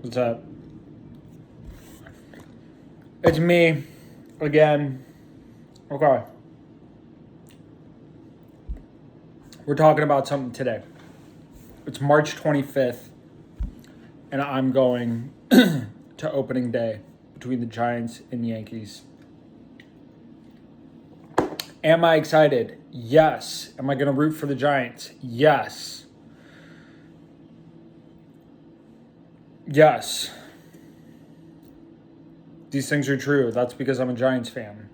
What's up? It's me again. Okay. We're talking about something today. It's March 25th, and I'm going to opening day between the Giants and Yankees. Am I excited? Yes. Am I going to root for the Giants? Yes. Yes. These things are true. That's because I'm a Giants fan.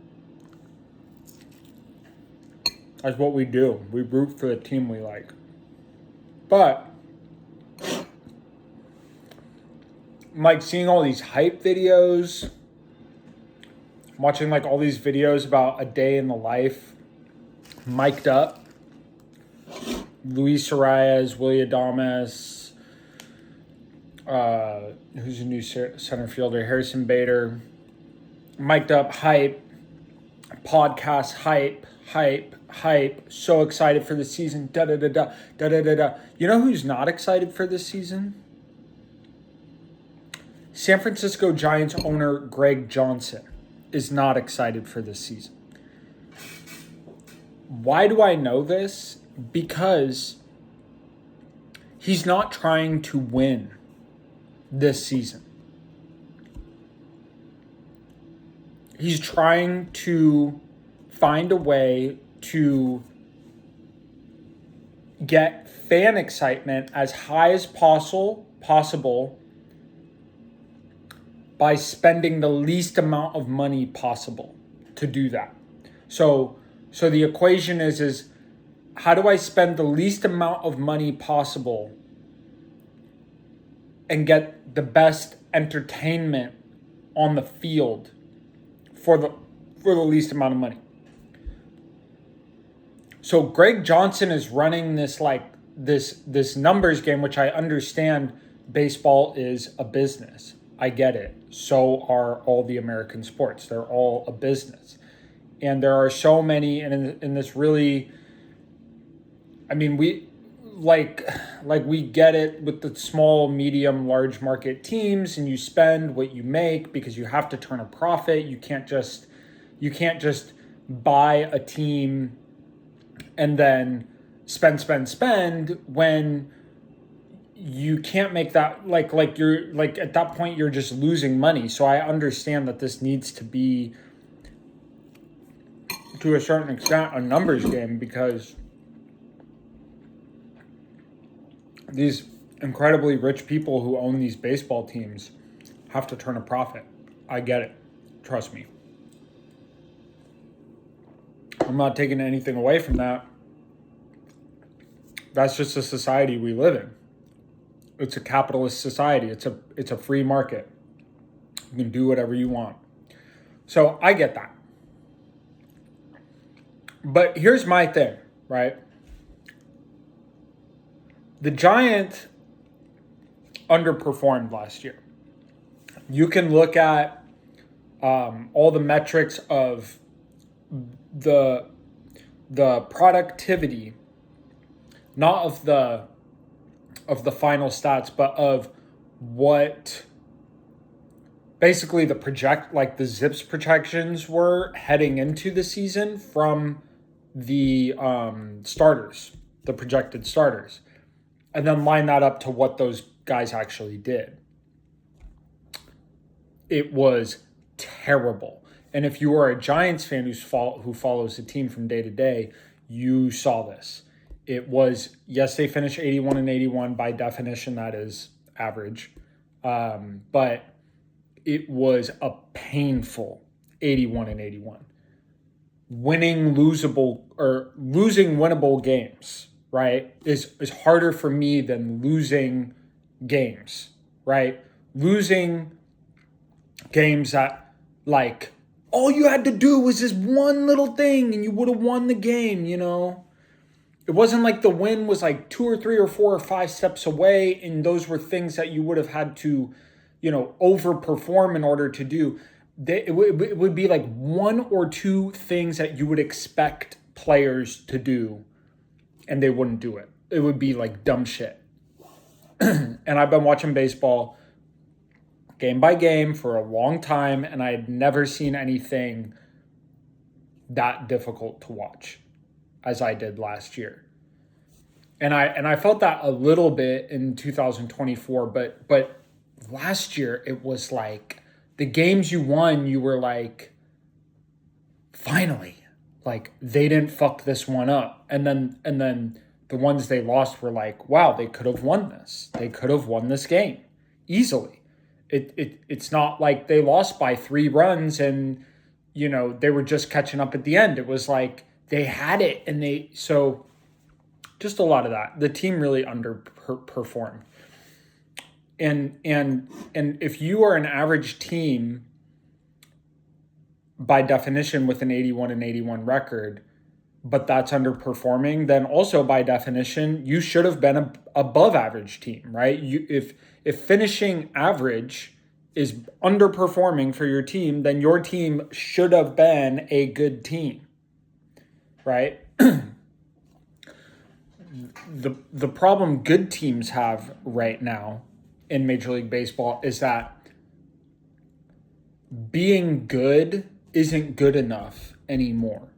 That's what we do. We root for the team we like. But I'm like seeing all these hype videos, watching like all these videos about a day in the life, mic'd up. Luis Arias, Willie Adames, who's a new center fielder, Harrison Bader, mic'd up, hype, podcast, hype, so excited for the season, da-da-da-da. You know who's not excited for this season? San Francisco Giants owner Greg Johnson is not excited for this season. Why do I know this? Because he's not trying to win this season. He's trying to find a way to get fan excitement as high as possible by spending the least amount of money possible to do that. So the equation is how do I spend the least amount of money possible and get the best entertainment on the field for the least amount of money? So Greg Johnson is running this numbers game, which I understand baseball is a business. I get it. So are all the American sports. They're all a business. And there are so many, and in this really, I mean, we get it with the small, medium, large market teams, and you spend what you make because you have to turn a profit. You can't just buy a team and then spend when you can't make that like you're like at that point you're just losing money. So I understand that this needs to be to a certain extent a numbers game because these incredibly rich people who own these baseball teams have to turn a profit. I get it. Trust me. I'm not taking anything away from that. That's just the society we live in. It's a capitalist society. It's a free market. You can do whatever you want. So I get that. But here's my thing, right? The Giants underperformed last year. You can look at all the metrics of the productivity, not of the final stats, but of what basically the Zips projections were heading into the season from the starters, the projected starters, and then line that up to what those guys actually did. It was terrible. And if you are a Giants fan who follows the team from day to day, you saw this. It was, yes, they finished 81-81. By definition, that is average. But it was a painful 81-81. Losing winnable games, right, is harder for me than losing games, right? Losing games that, like, all you had to do was this one little thing and you would have won the game, you know? It wasn't like the win was like 2 or 3 or 4 or 5 steps away and those were things that you would have had to, overperform in order to do. It would be like 1 or 2 things that you would expect players to do and they wouldn't do it. It would be like dumb shit. And I've been watching baseball game by game for a long time, and I had never seen anything that difficult to watch as I did last year. And I felt that a little bit in 2024, but last year it was like the games you won, you were like, finally, like they didn't fuck this one up. And then the ones they lost were like, wow, they could have won this. They could have won this game easily. It's not like they lost by 3 runs and they were just catching up at the end. It was like they had it, and so just a lot of that. The team really underperformed. And if you are an average team by definition with an 81-81 record, but that's underperforming, then also by definition, you should have been a above average team, right? If finishing average is underperforming for your team, then your team should have been a good team, right? The problem good teams have right now in Major League Baseball is that being good isn't good enough anymore.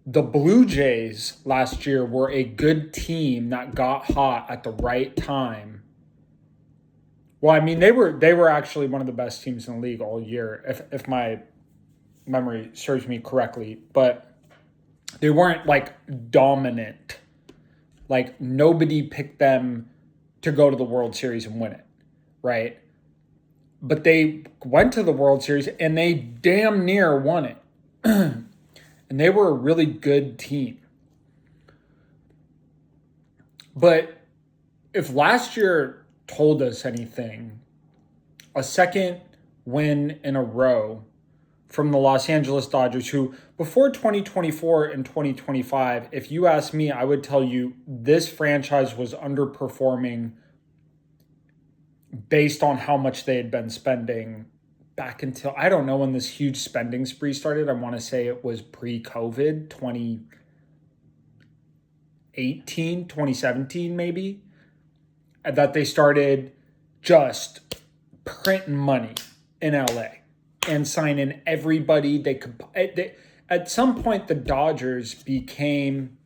The Blue Jays last year were a good team that got hot at the right time. Well, I mean, they were actually one of the best teams in the league all year, if my memory serves me correctly. But they weren't like dominant. Like nobody picked them to go to the World Series and win it, right? But they went to the World Series and they damn near won it. And they were a really good team. But if last year told us anything, a second win in a row from the Los Angeles Dodgers, who before 2024 and 2025, if you ask me, I would tell you this franchise was underperforming based on how much they had been spending back until, I don't know when this huge spending spree started. I want to say it was pre-COVID, 2017 maybe, that they started just printing money in LA and signing everybody they could. At some point, the Dodgers became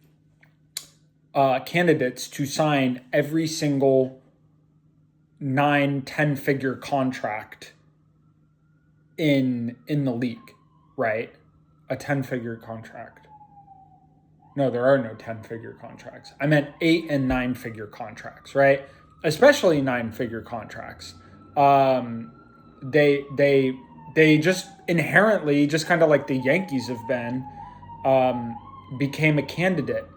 candidates to sign every single 9-10 figure contract in the league, right? A 10-figure contract. No, there are no 10-figure contracts. I meant 8 and 9-figure contracts, right? Especially 9-figure contracts. They just inherently, just kind of like the Yankees have been, became a candidate.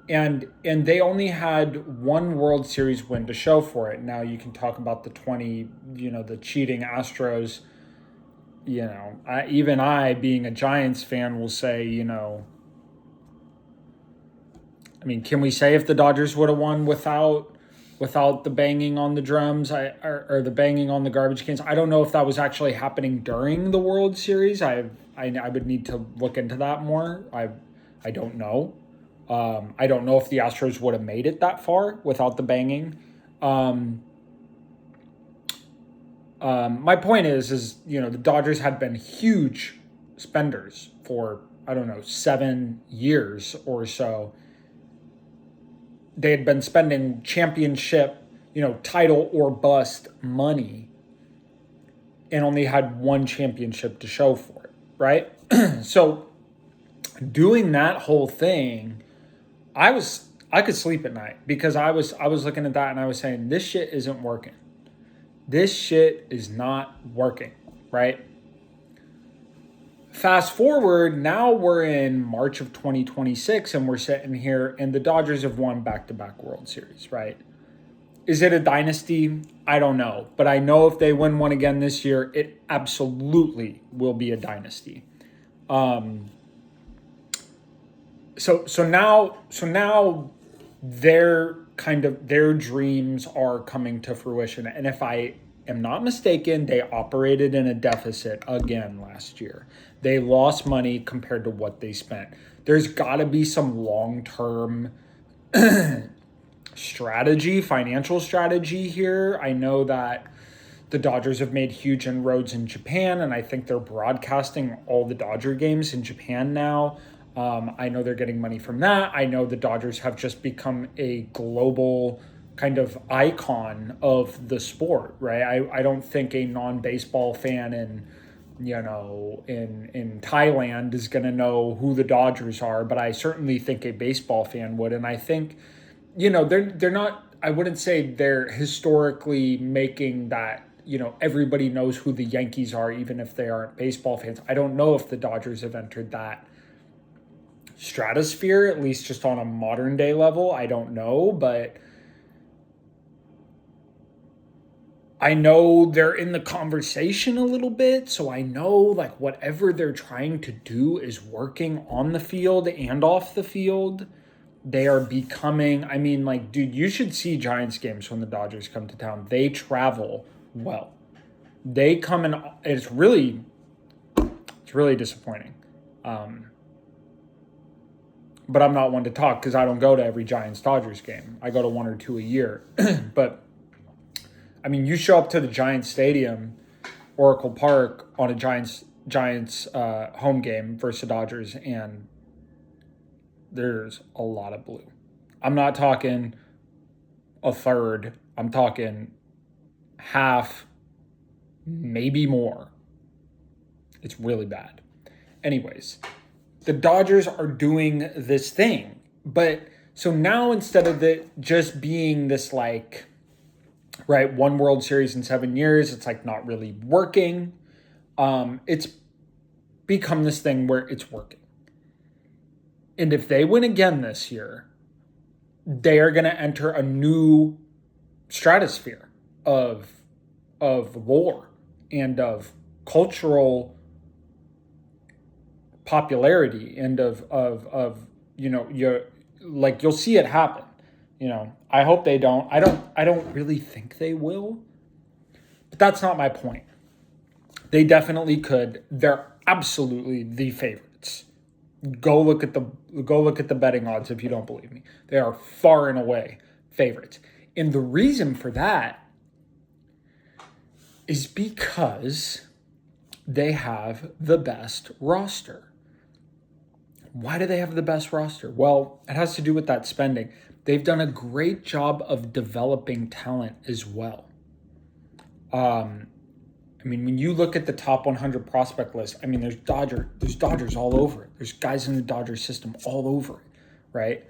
And they only had one World Series win to show for it. Now you can talk about the the cheating Astros. Even I, being a Giants fan, will say, I mean, can we say if the Dodgers would have won without the banging on the drums or the banging on the garbage cans? I don't know if that was actually happening during the World Series. I would need to look into that more. I don't know. I don't know if the Astros would have made it that far without the banging. My point is the Dodgers had been huge spenders for, 7 years or so. They had been spending championship, title or bust money, and only had one championship to show for it, right? So doing that whole thing, I could sleep at night because I was looking at that and I was saying, this shit isn't working. This shit is not working, right? Fast forward, now we're in March of 2026 and we're sitting here and the Dodgers have won back-to-back World Series, right? Is it a dynasty? I don't know. But I know if they win one again this year, it absolutely will be a dynasty. So now their dreams are coming to fruition. And if I am not mistaken, they operated in a deficit again last year. They lost money compared to what they spent. There's got to be some long-term financial strategy here. I know that the Dodgers have made huge inroads in Japan, and I think they're broadcasting all the Dodger games in Japan now. I know they're getting money from that. I know the Dodgers have just become a global kind of icon of the sport, right? I don't think a non-baseball fan in Thailand is going to know who the Dodgers are, but I certainly think a baseball fan would. And I think, they're not, I wouldn't say they're historically making that, everybody knows who the Yankees are, even if they aren't baseball fans. I don't know if the Dodgers have entered that stratosphere, at least just on a modern day level. I don't know, but I know they're in the conversation a little bit. So I know like whatever they're trying to do is working on the field and off the field. They are becoming, dude, you should see Giants games when the Dodgers come to town. They travel well. They come in, it's really disappointing. But I'm not one to talk because I don't go to every Giants-Dodgers game. I go to one or two a year. But, you show up to the Giants Stadium, Oracle Park, on a Giants home game versus the Dodgers, and there's a lot of blue. I'm not talking a third. I'm talking half, maybe more. It's really bad. Anyways, the Dodgers are doing this thing. But so now instead of it just being this one World Series in 7 years, it's not really working. It's become this thing where it's working. And if they win again this year, they are going to enter a new stratosphere of lore and of cultural popularity and you'll see it happen. I hope they don't. I don't really think they will. But that's not my point. They definitely could. They're absolutely the favorites. Go look at the betting odds if you don't believe me. They are far and away favorites. And the reason for that is because they have the best roster. Why do they have the best roster? Well, it has to do with that spending. They've done a great job of developing talent as well. When you look at the top 100 prospect list, there's Dodgers all over it. There's guys in the Dodgers system all over it, right?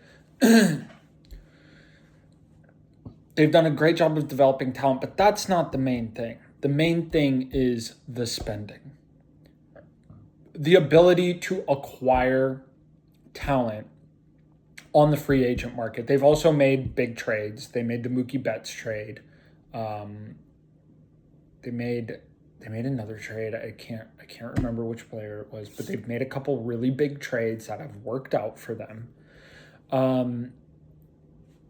They've done a great job of developing talent, but that's not the main thing. The main thing is the spending. The ability to acquire talent on the free agent market. They've also made big trades. They made the Mookie Betts trade. They made another trade. I can't remember which player it was, but they've made a couple really big trades that have worked out for them.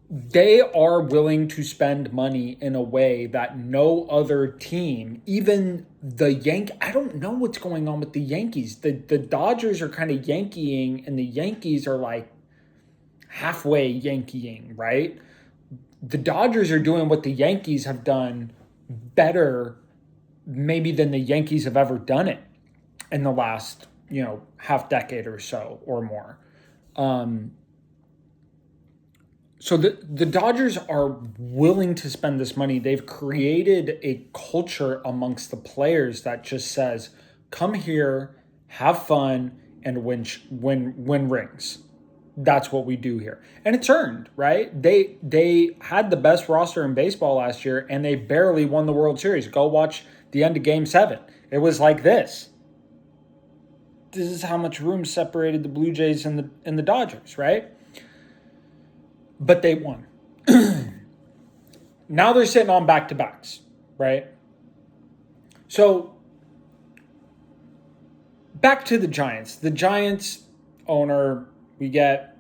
They are willing to spend money in a way that no other team, even the I don't know what's going on with the Yankees. The Dodgers are kind of Yankeeing, and the Yankees are halfway Yankeeing, right? The Dodgers are doing what the Yankees have done better maybe than the Yankees have ever done it in the last, half decade or so or more. So the Dodgers are willing to spend this money. They've created a culture amongst the players that just says, come here, have fun, and win rings. That's what we do here. And it's earned, right? They had the best roster in baseball last year, and they barely won the World Series. Go watch the end of Game 7. It was like this. This is how much room separated the Blue Jays and the Dodgers, right? But they won. Now they're sitting on back-to-backs, right? So, back to the Giants. The Giants owner, we get,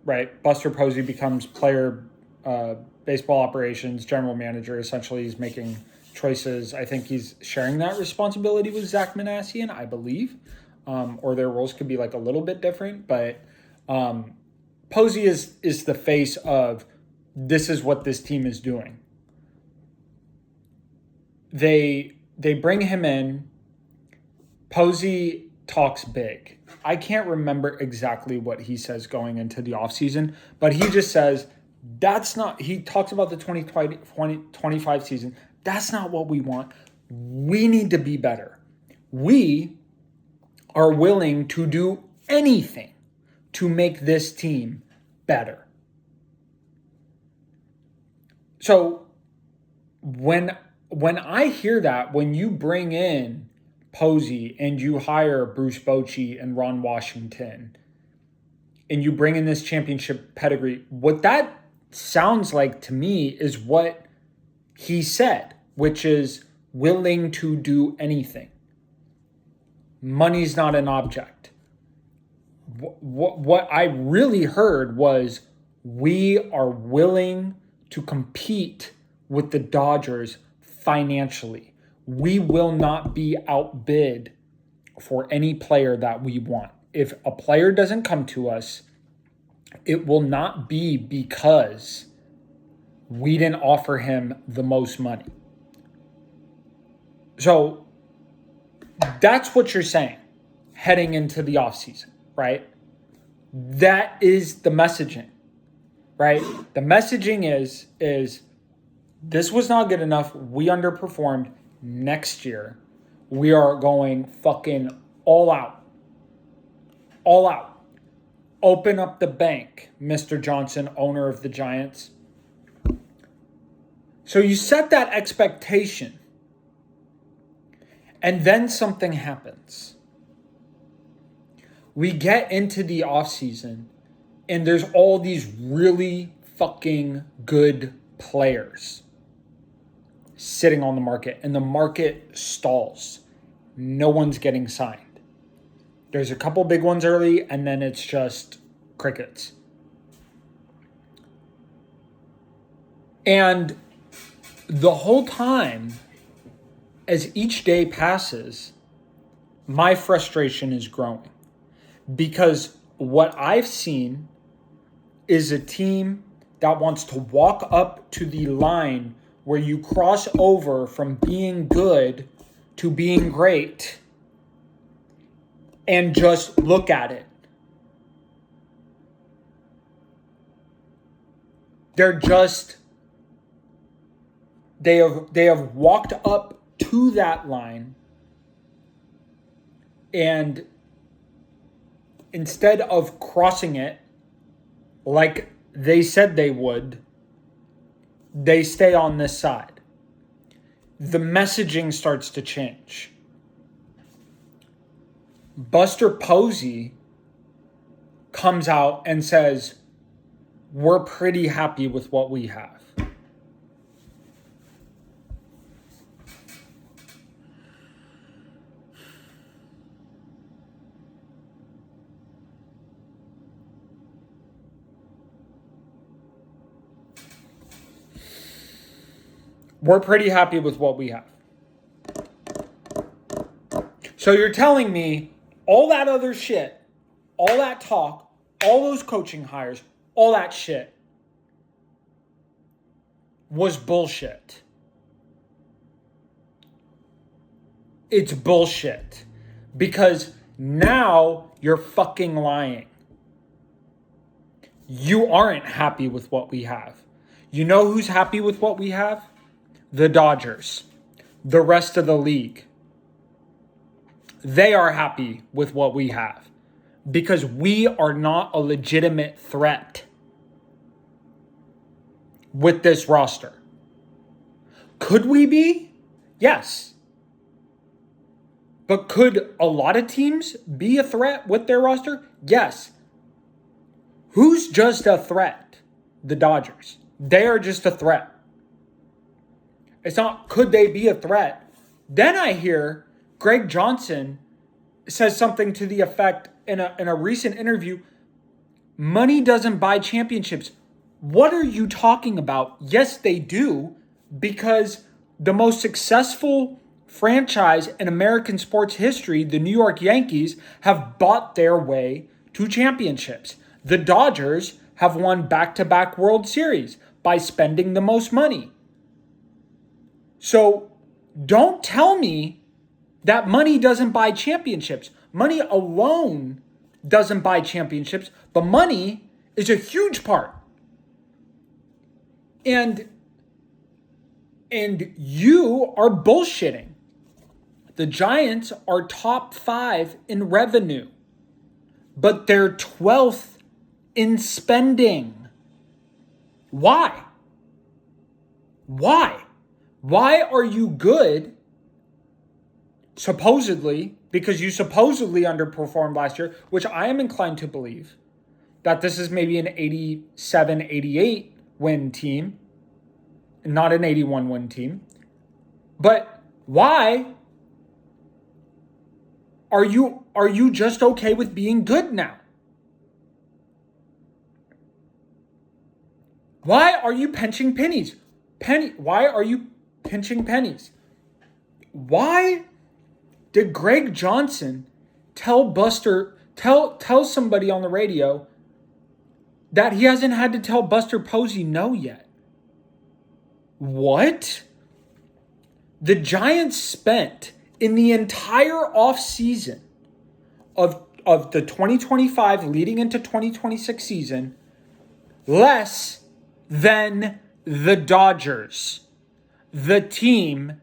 right, Buster Posey becomes player, baseball operations, general manager. Essentially, he's making choices. I think he's sharing that responsibility with Zach Manassian, I believe. Or their roles could be a little bit different, but Posey is the face of this is what this team is doing. They bring him in. Posey talks big. I can't remember exactly what he says going into the offseason, but he just says, he talks about the 2025 season. That's not what we want. We need to be better. We are willing to do anything to make this team better. So when I hear that, when you bring in Posey and you hire Bruce Bochy and Ron Washington and you bring in this championship pedigree, what that sounds like to me is what he said, which is willing to do anything. Money's not an object. What I really heard was we are willing to compete with the Dodgers financially. We will not be outbid for any player that we want. If a player doesn't come to us, it will not be because we didn't offer him the most money. So that's what you're saying heading into the offseason, right? That is the messaging, right? The messaging is this was not good enough. We underperformed. Next year, we are going fucking all out. All out. Open up the bank, Mr. Johnson, owner of the Giants. So you set that expectation, and then something happens. We get into the offseason, and there's all these really fucking good players sitting on the market, and the market stalls. No one's getting signed. There's a couple big ones early, and then it's just crickets. And the whole time, as each day passes, my frustration is growing. Because what I've seen is a team that wants to walk up to the line where you cross over from being good to being great and just look at it. They have walked up to that line, and instead of crossing it like they said they would, they stay on this side. The messaging starts to change. Buster Posey comes out and says, we're pretty happy with what we have. We're pretty happy with what we have. So you're telling me all that other shit, all that talk, all those coaching hires, all that shit was bullshit. It's bullshit. Because now you're fucking lying. You aren't happy with what we have. You know who's happy with what we have? The Dodgers. The rest of the league. They are happy with what we have. Because we are not a legitimate threat with this roster. Could we be? Yes. But could a lot of teams be a threat with their roster? Yes. Who's just a threat? The Dodgers. They are just a threat. It's not, could they be a threat? Then I hear Greg Johnson says something to the effect in a recent interview, money doesn't buy championships. What are you talking about? Yes, they do, because the most successful franchise in American sports history, the New York Yankees, have bought their way to championships. The Dodgers have won back-to-back World Series. by spending the most money. So don't tell me that money doesn't buy championships. Money alone doesn't buy championships, but money is a huge part. And you are bullshitting. The Giants are top 5 in revenue, but they're 12th in spending. Why? Why? Why are you good, supposedly, because you supposedly underperformed last year, which I am inclined to believe that this is maybe an 87, 88 win team, not an 81 win team. But why are you just okay with being good now? Why are you pinching pennies? Why are you pinching pennies? Why did Greg Johnson tell somebody on the radio that he hasn't had to tell Buster Posey no yet? What? The Giants spent in the entire offseason of the 2025 leading into 2026 season less than the Dodgers, the team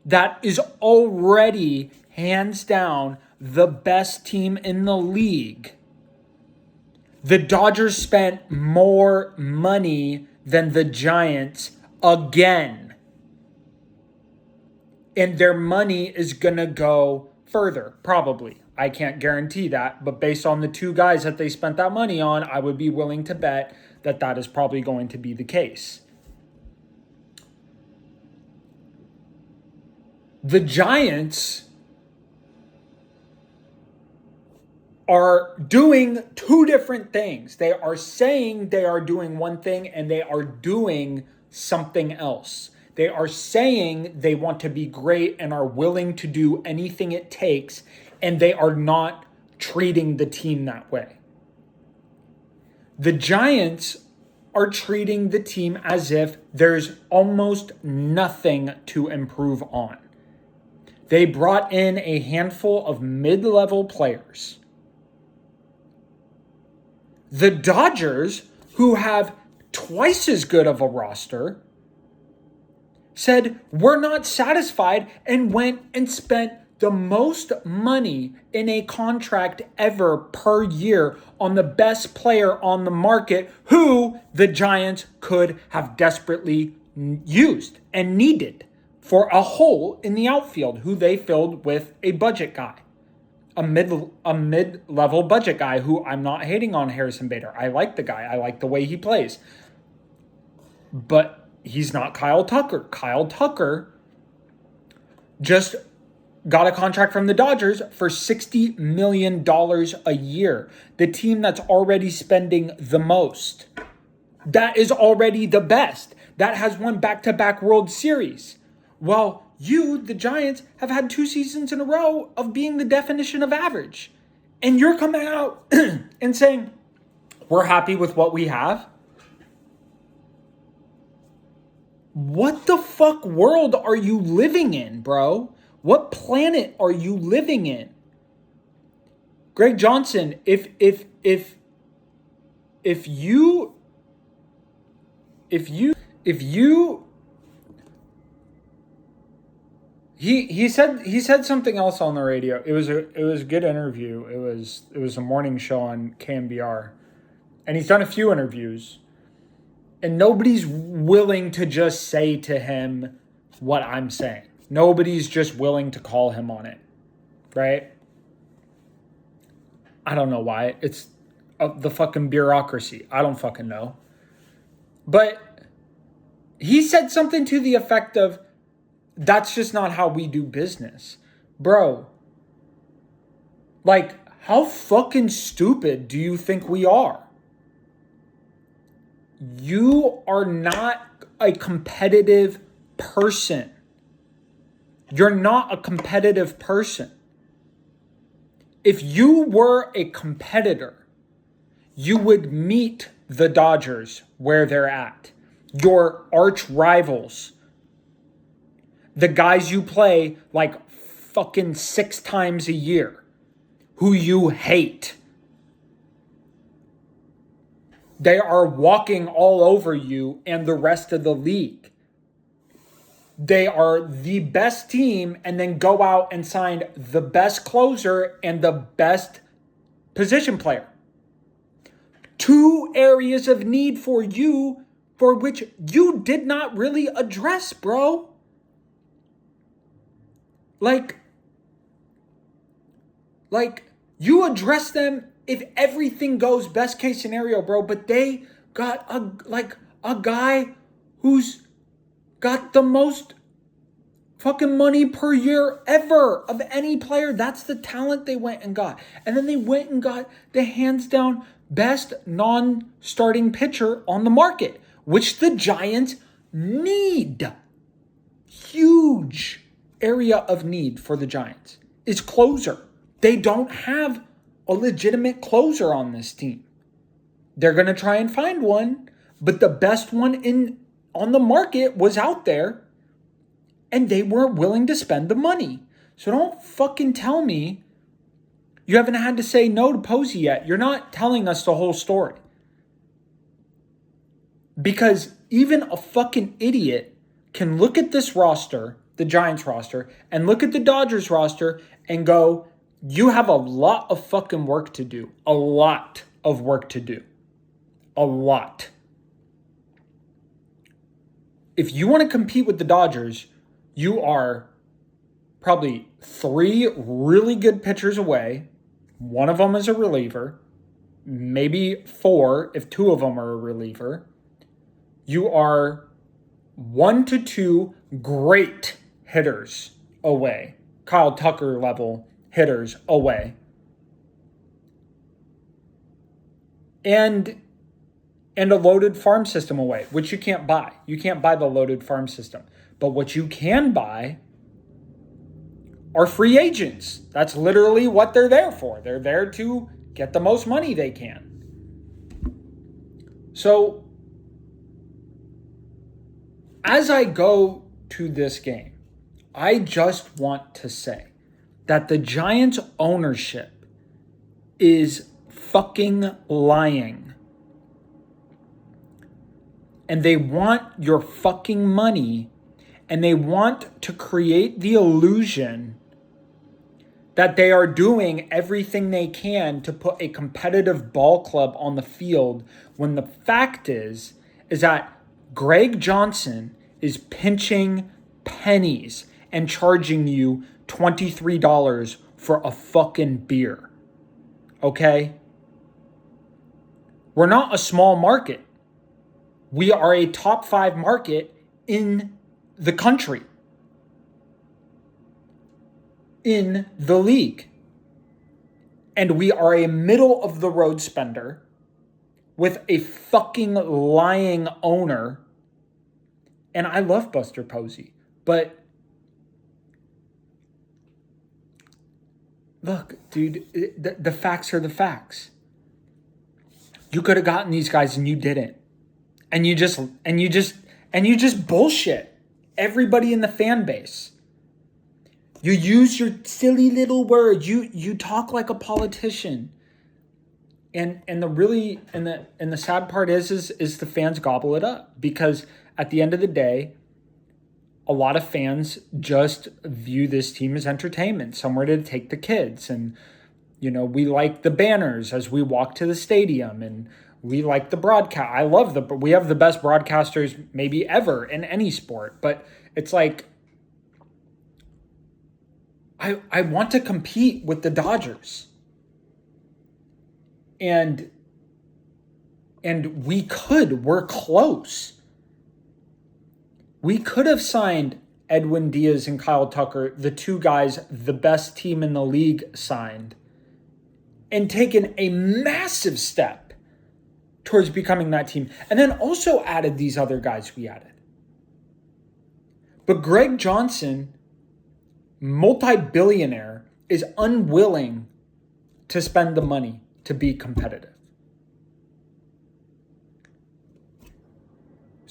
that is already hands down the best team in the league. The Dodgers spent more money than the Giants again. And their money is going to go further, probably. I can't guarantee that, but based on the two guys that they spent that money on, I would be willing to bet that that is probably going to be the case. The Giants are doing two different things. They are saying they are doing one thing and they are doing something else. They are saying they want to be great and are willing to do anything it takes, and they are not treating the team that way. The Giants are treating the team as if there's almost nothing to improve on. They brought in a handful of mid-level players. The Dodgers, who have twice as good of a roster, said, we're not satisfied, and went and spent the most money in a contract ever per year on the best player on the market who the Giants could have desperately used and needed for a hole in the outfield, who they filled with a budget guy, a mid-level budget guy who I'm not hating on Harrison Bader. I like the guy. I like the way he plays. But he's not Kyle Tucker. Kyle Tucker just got a contract from the Dodgers for $60 million a year. The team that's already spending the most. That is already the best. That has won back-to-back World Series. Well, you, the Giants, have had 2 seasons in a row of being the definition of average. And you're coming out and saying, we're happy with what we have. What the fuck world are you living in, bro? What planet are you living in? Greg Johnson, if you he said something else on the radio. It was a good interview. It was a morning show on KMBR. And he's done a few interviews. And nobody's willing to just say to him what I'm saying. Nobody's just willing to call him on it, right? I don't know why. It's the fucking bureaucracy. I don't fucking know. But he said something to the effect of, that's just not how we do business. Bro, like, how fucking stupid do you think we are? You are not a competitive person. You're not a competitive person. If you were a competitor, you would meet the Dodgers where they're at. your arch rivals, the guys you play like fucking 6 times a year, who you hate. They are walking all over you and the rest of the league. They are the best team and then go out and sign the best closer and the best position player. 2 areas of need for you for which you did not really address, bro. Like you address them if everything goes best case scenario, bro, but they got a guy who's got the most fucking money per year ever of any player. That's the talent they went and got. And then they went and got the hands down best non-starting pitcher on the market, which the Giants need. Huge area of need for the Giants is closer. They don't have a legitimate closer on this team. They're going to try and find one, but the best one on the market was out there, and they weren't willing to spend the money. So don't fucking tell me you haven't had to say no to Posey yet. You're not telling us the whole story. Because even a fucking idiot can look at this roster, the Giants roster, and look at the Dodgers roster and go, you have a lot of fucking work to do. A lot of work to do. A lot. If you want to compete with the Dodgers, you are probably 3 really good pitchers away. One of them is a reliever. Maybe 4 if 2 of them are a reliever. You are 1 to 2 great hitters away. Kyle Tucker level hitters away. And a loaded farm system away, which you can't buy. You can't buy the loaded farm system. But what you can buy are free agents. That's literally what they're there for. They're there to get the most money they can. So, as I go to this game, I just want to say that the Giants ownership is fucking lying. And they want your fucking money, and they want to create the illusion that they are doing everything they can to put a competitive ball club on the field, when the fact is that Greg Johnson is pinching pennies and charging you $23 for a fucking beer. Okay? We're not a small market. We are a top 5 market in the country, in the league. And we are a middle of the road spender with a fucking lying owner. And I love Buster Posey, but look, dude, the facts are the facts. You could have gotten these guys and you didn't. And you just bullshit everybody in the fan base. You use your silly little words. You talk like a politician. And the sad part is the fans gobble it up, because at the end of the day, a lot of fans just view this team as entertainment, somewhere to take the kids. And, we like the banners as we walk to the stadium, and we like the broadcast. We have the best broadcasters maybe ever in any sport, but it's like, I want to compete with the Dodgers. And we're close. We could have signed Edwin Diaz and Kyle Tucker, the 2 guys the best team in the league signed, and taken a massive step towards becoming that team. And then also added these other guys we added. But Greg Johnson, multi-billionaire, is unwilling to spend the money to be competitive.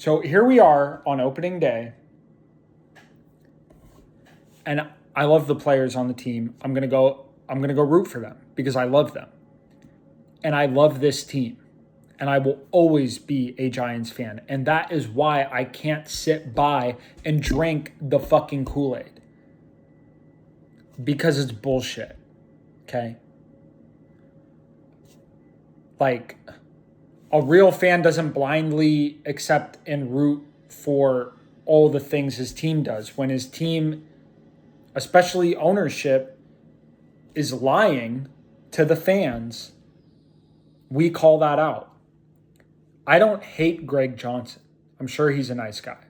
So here we are on opening day, and I love the players on the team. I'm gonna go root for them because I love them. And I love this team. And I will always be a Giants fan. And that is why I can't sit by and drink the fucking Kool-Aid. Because it's bullshit. Okay? Like, a real fan doesn't blindly accept and root for all the things his team does. When his team, especially ownership, is lying to the fans, we call that out. I don't hate Greg Johnson. I'm sure he's a nice guy.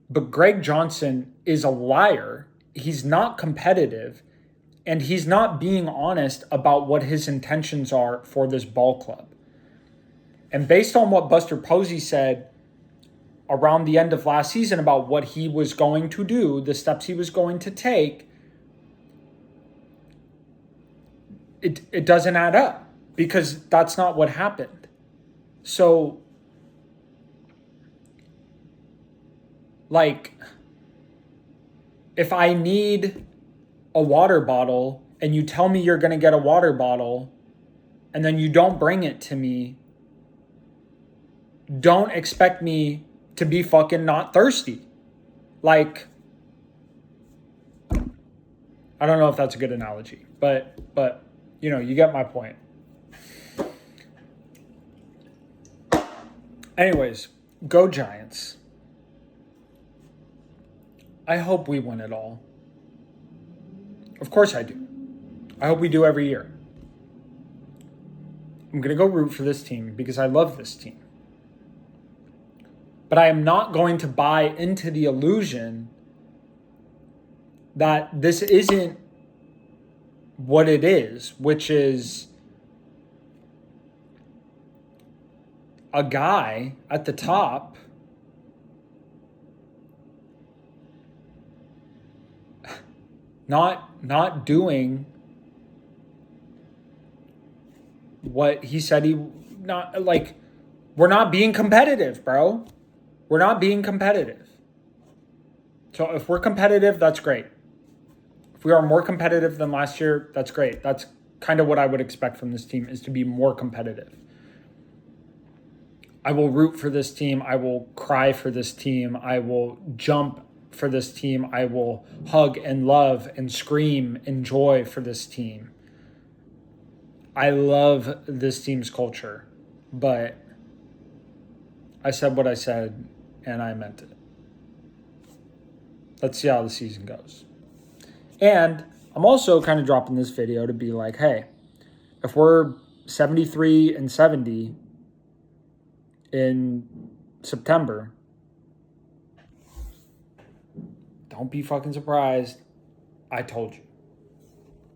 But Greg Johnson is a liar. He's not competitive. And he's not being honest about what his intentions are for this ball club. And based on what Buster Posey said around the end of last season about what he was going to do, the steps he was going to take, it doesn't add up because that's not what happened. So, like, if I need a water bottle and you tell me you're going to get a water bottle and then you don't bring it to me, don't expect me to be fucking not thirsty. Like, I don't know if that's a good analogy, but you know, you get my point. Anyways, go Giants. I hope we win it all. Of course I do. I hope we do every year. I'm going to go root for this team because I love this team. But I am not going to buy into the illusion that this isn't what it is, which is a guy at the top not doing what he said not like, we're not being competitive, bro. We're not being competitive. So if we're competitive, that's great. If we are more competitive than last year, that's great. That's kind of what I would expect from this team, is to be more competitive. I will root for this team. I will cry for this team. I will jump for this team. I will hug and love and scream and joy for this team. I love this team's culture, but I said what I said and I meant it. Let's see how the season goes. And I'm also kind of dropping this video to be like, hey, if we're 73-70 in September, don't be fucking surprised. I told you.